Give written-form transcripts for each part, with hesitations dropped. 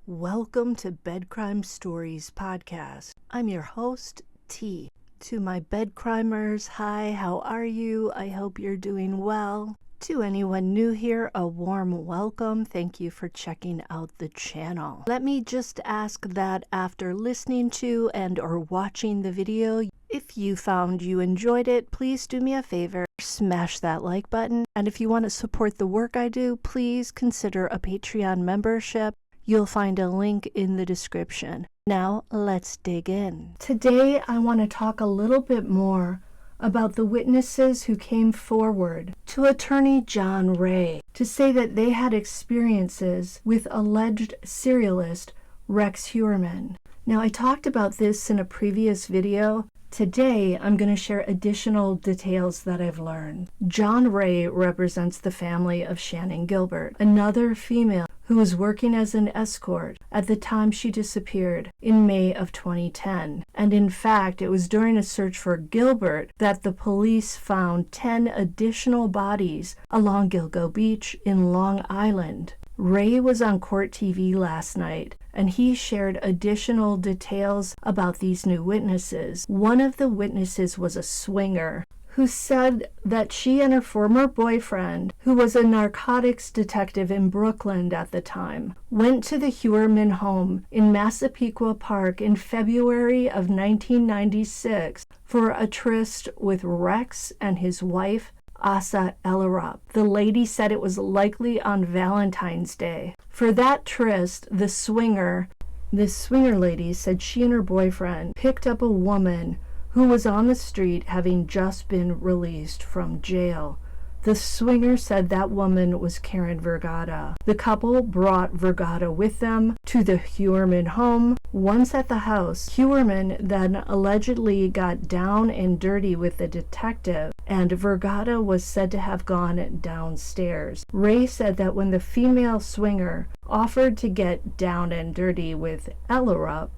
Welcome to Bed Crime Stories podcast. I'm your host, T. To my bed crimers, hi, how are you? I hope you're doing well. To anyone new here, a warm welcome. Thank you for checking out the channel. Let me just ask that after listening to and or watching the video, if you found you enjoyed it, please do me a favor, smash that like button. And if you want to support the work I do, please consider a Patreon membership. You'll find a link in the description. Now, let's dig in. Today, I want to talk a little bit more about the witnesses who came forward to attorney John Ray to say that they had experiences with alleged serialist Rex Heuermann. Now, I talked about this in a previous video. Today, I'm going to share additional details that I've learned. John Ray represents the family of Shannan Gilbert, another female who was working as an escort at the time she disappeared in May of 2010. And in fact, it was during a search for Gilbert that the police found 10 additional bodies along Gilgo Beach in Long Island. Ray was on Court TV last night, and he shared additional details about these new witnesses. One of the witnesses was a swinger who said that she and her former boyfriend, who was a narcotics detective in Brooklyn at the time, went to the Heuermann home in Massapequa Park in February of 1996 for a tryst with Rex and his wife, Asa Ellerup. The lady said it was likely on Valentine's Day. For that tryst, this swinger lady said she and her boyfriend picked up a woman who was on the street having just been released from jail. The swinger said that woman was Karen Vergata. The couple brought Vergata with them to the Heuermann home. Once at the house, Heuermann then allegedly got down and dirty with the detective, and Vergata was said to have gone downstairs. Ray said that when the female swinger offered to get down and dirty with Ellerup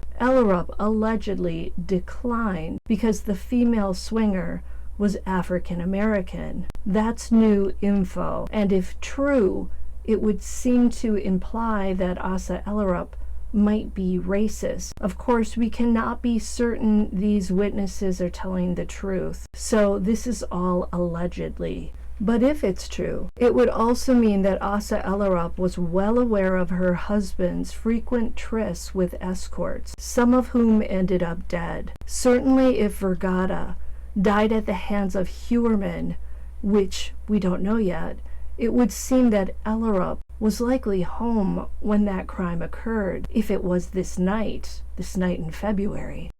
allegedly declined because the female swinger was African American. That's new info, and if true, it would seem to imply that Asa Ellerup might be racist. Of course, we cannot be certain these witnesses are telling the truth, so this is all allegedly. But if it's true, it would also mean that Asa Ellerup was well aware of her husband's frequent trysts with escorts, some of whom ended up dead. Certainly if Vergata died at the hands of Heuermann, which we don't know yet, it would seem that Ellerup was likely home when that crime occurred, if it was this night in February.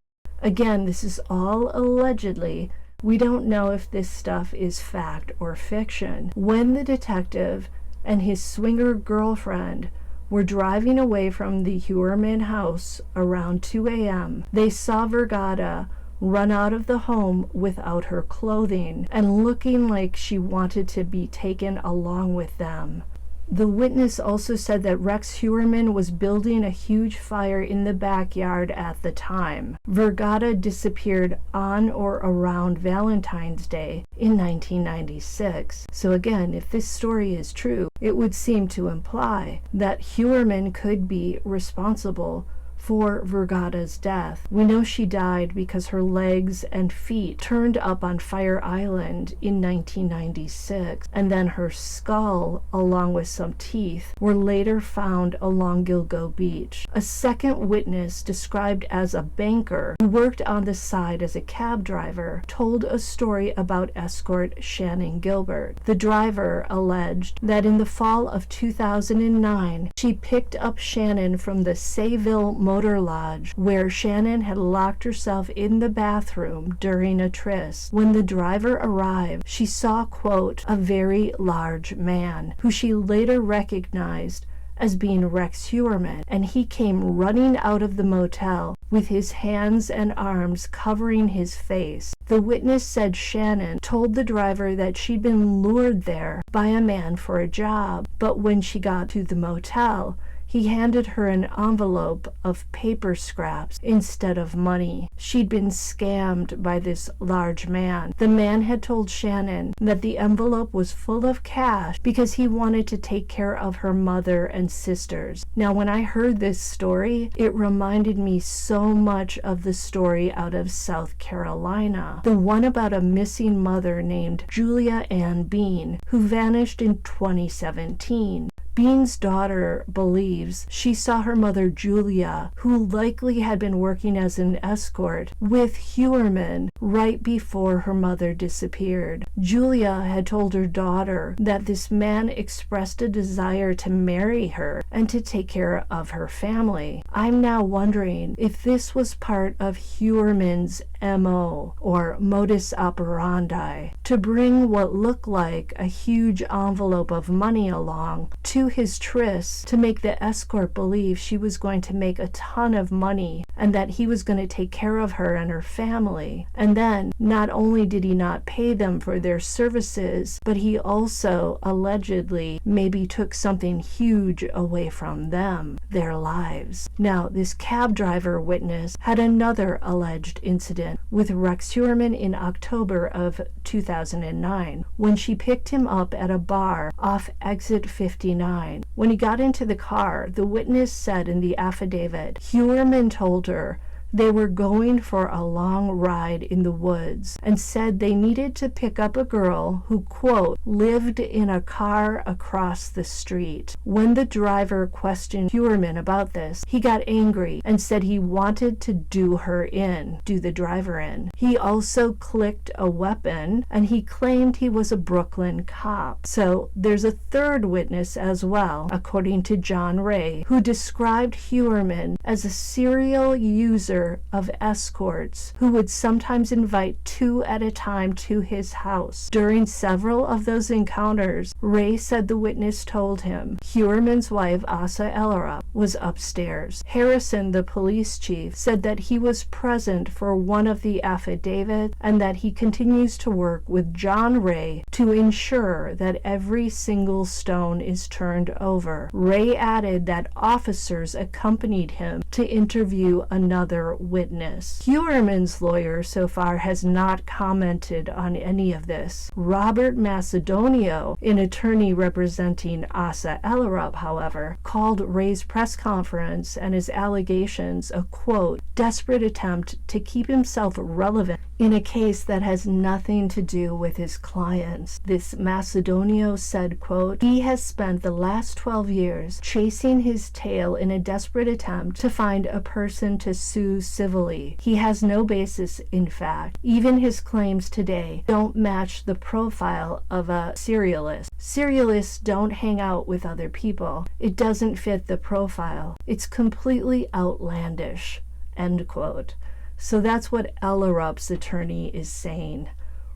Again, this is all allegedly. We don't know if this stuff is fact or fiction. When the detective and his swinger girlfriend were driving away from the Heuermann house around 2 a.m., they saw Vergata run out of the home without her clothing and looking like she wanted to be taken along with them. The witness also said that Rex Heuermann was building a huge fire in the backyard at the time. Vergata disappeared on or around Valentine's Day in 1996. So again, if this story is true, it would seem to imply that Heuermann could be responsible for Vergata's death. We know she died because her legs and feet turned up on Fire Island in 1996, and then her skull, along with some teeth, were later found along Gilgo Beach. A second witness, described as a banker who worked on the side as a cab driver, told a story about escort Shannan Gilbert. The driver alleged that in the fall of 2009, she picked up Shannan from the Sayville Motor Lodge, where Shannan had locked herself in the bathroom during a tryst. When the driver arrived, she saw, quote, a very large man, who she later recognized as being Rex Heuermann, and he came running out of the motel with his hands and arms covering his face. The witness said Shannan told the driver that she'd been lured there by a man for a job, but when she got to the motel, He handed her an envelope of paper scraps instead of money. She'd been scammed by this large man. The man had told Shannan that the envelope was full of cash because he wanted to take care of her mother and sisters. Now, when I heard this story, it reminded me so much of the story out of South Carolina, the one about a missing mother named Julia Ann Bean, who vanished in 2017. Bean's daughter believes she saw her mother Julia, who likely had been working as an escort, with Heuermann right before her mother disappeared. Julia had told her daughter that this man expressed a desire to marry her and to take care of her family. I'm now wondering if this was part of Heuermann's MO, or modus operandi, to bring what looked like a huge envelope of money along to his tryst to make the escort believe she was going to make a ton of money and that he was going to take care of her and her family. And then, not only did he not pay them for their services, but he also allegedly maybe took something huge away from them, their lives. Now, this cab driver witness had another alleged incident with Rex Heuermann in October of 2009 when she picked him up at a bar off exit 59. When he got into the car, the witness said in the affidavit, Heuermann told her they were going for a long ride in the woods and said they needed to pick up a girl who, quote, lived in a car across the street. When the driver questioned Heuermann about this, he got angry and said he wanted to do the driver in. He also clicked a weapon and he claimed he was a Brooklyn cop. So there's a third witness as well, according to John Ray, who described Heuermann as a serial user of escorts who would sometimes invite 2 at a time to his house. During several of those encounters, Ray said the witness told him Heuermann's wife, Asa Ellerup, was upstairs. Harrison, the police chief, said that he was present for one of the affidavits and that he continues to work with John Ray to ensure that every single stone is turned over. Ray added that officers accompanied him to interview another witness. Heuermann's lawyer so far has not commented on any of this. Robert Macedonio, an attorney representing Asa Ellerup, however, called Ray's press conference and his allegations a, quote, desperate attempt to keep himself relevant in a case that has nothing to do with his clients. This Macedonio said, quote, he has spent the last 12 years chasing his tail in a desperate attempt to find a person to sue civilly. He has no basis, in fact. Even his claims today don't match the profile of a serialist. Serialists don't hang out with other people. It doesn't fit the profile. It's completely outlandish, end quote. So that's what Ellerup's attorney is saying.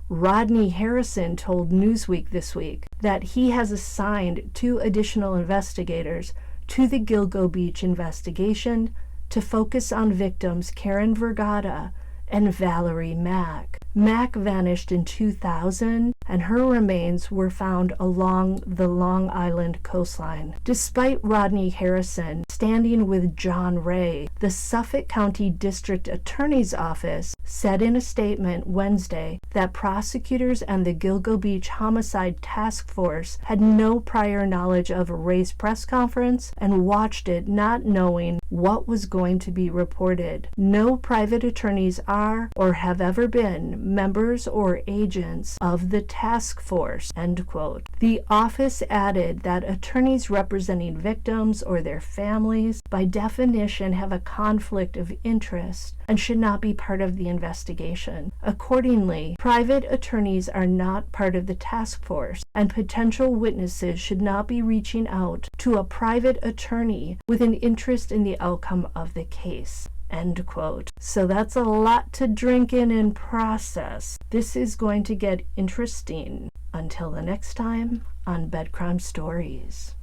Rodney Harrison told Newsweek this week that he has assigned 2 additional investigators to the Gilgo Beach investigation to focus on victims Karen Vergata and Valerie Mack. Mack vanished in 2000, and her remains were found along the Long Island coastline. Despite Rodney Harrison standing with John Ray, the Suffolk County District Attorney's Office said in a statement Wednesday that prosecutors and the Gilgo Beach Homicide Task Force had no prior knowledge of Ray's press conference and watched it not knowing what was going to be reported. No private attorneys are or have ever been members or agents of the task force, end quote. The office added that attorneys representing victims or their families by definition have a conflict of interest and should not be part of the investigation. Accordingly, private attorneys are not part of the task force, and potential witnesses should not be reaching out to a private attorney with an interest in the outcome of the case. End quote. So that's a lot to drink in and process. This is going to get interesting. Until the next time on Bed Crime Stories.